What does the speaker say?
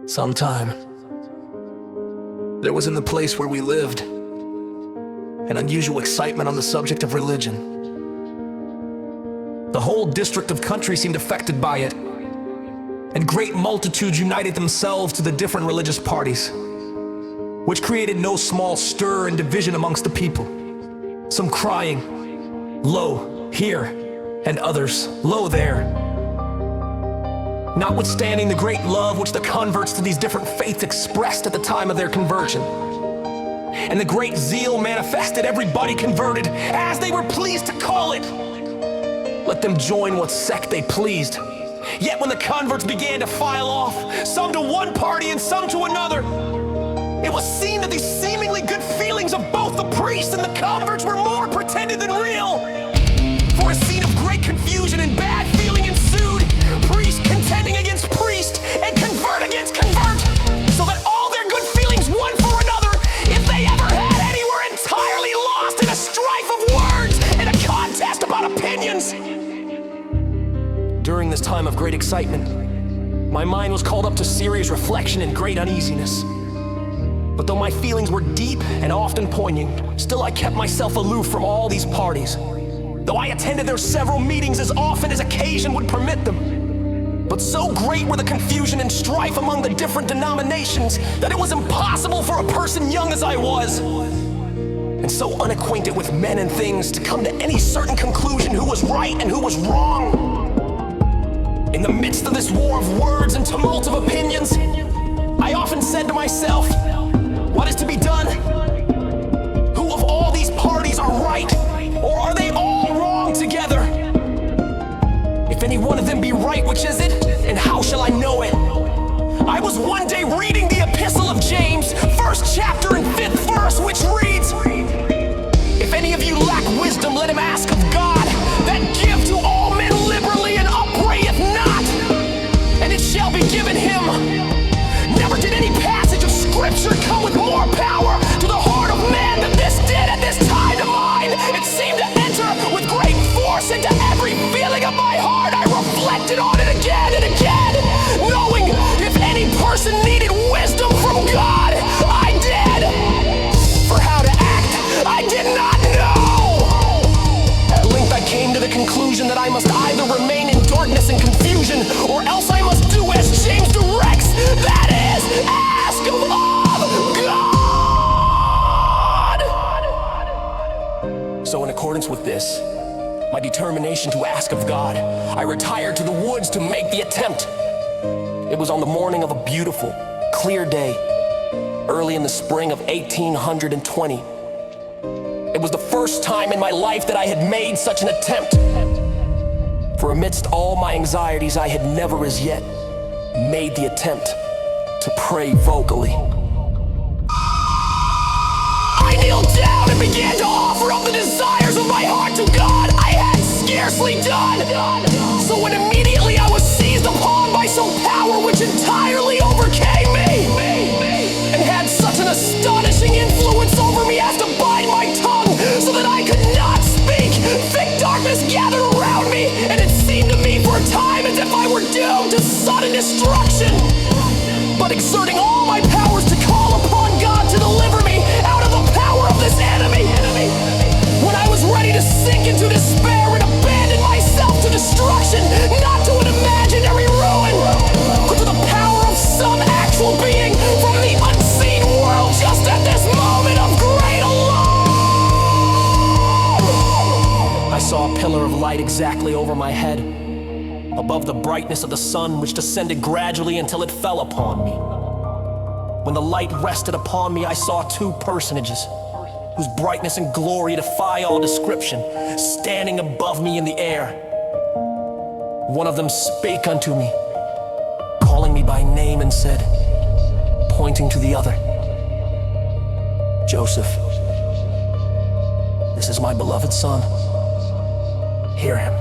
Sometime, there was in the place where we lived an unusual excitement on the subject of religion. The whole district of country seemed affected by it, and great multitudes united themselves to the different religious parties, which created no small stir and division amongst the people. Some crying, "Lo, here," and others, "Lo, there." Notwithstanding the great love which the converts to these different faiths expressed at the time of their conversion, and the great zeal manifested, everybody converted, as they were pleased to call it. Let them join what sect they pleased. Yet when the converts began to file off, some to one party and some to another, it was seen that these seemingly good feelings of both the priests and the converts were more pretended than real. For a scene of great confusion and bad feeling ensued, priest contending against priest and convert against convert, so that all their good feelings one for another, if they ever had any, were entirely lost in a strife of words and a contest about opinions. During this time of great excitement, my mind was called up to serious reflection and great uneasiness. But though my feelings were deep and often poignant, still I kept myself aloof from all these parties, though I attended their several meetings as often as occasion would permit them. But so great were the confusion and strife among the different denominations that it was impossible for a person young as I was, and so unacquainted with men and things, to come to any certain conclusion who was right and who was wrong. In the midst of this war of words and tumult of opinions, I often said to myself, what is to be done? Who of all these parties are right, or are they all wrong together? If any one of them be right, which is it? And how shall I know it? I was one day reading the epistle of James, 1st chapter and 5th verse, which reads, "If any of you lack wisdom, let him ask of God, that give to all men liberally and upbraideth not, and it shall be given him." Never did any passage of Scripture come with more power to the heart of man than this did at this time of mine. It seemed to enter with great force into every feeling of my heart. I reflected on it again and again, knowing if any person needed wisdom from God, I did. For how to act, I did not know. At length I came to the conclusion that I must either remain in darkness and confusion, or else I must do as James directs, that is, ask of God. So in accordance with this, my determination to ask of God, I retired to the woods to make the attempt. It was on the morning of a beautiful, clear day, early in the spring of 1820. It was the first time in my life that I had made such an attempt. For amidst all my anxieties, I had never as yet made the attempt to pray vocally. I kneeled down and began to offer up the desires of my heart to God. I had scarcely done so when immediately I was seized upon by some power which entirely overcame me, and had such an astonishing influence over me as to bind my tongue so that I could not speak. Thick darkness gathered around me, and it seemed to me for a time as if I were doomed to sudden destruction. But exerting all my powers to call upon God to deliver me out of the power of this enemy, when I was ready to sink into despair and abandon myself to destruction, not to an imaginary ruin, but to the power of some actual being from the unseen world, just at this moment of great alarm, I saw a pillar of light exactly over my head, above the brightness of the sun, which descended gradually until it fell upon me. When the light rested upon me, I saw two personages, whose brightness and glory defy all description, standing above me in the air. One of them spake unto me, calling me by name, and said, pointing to the other, "Joseph, this is my beloved son. Hear him."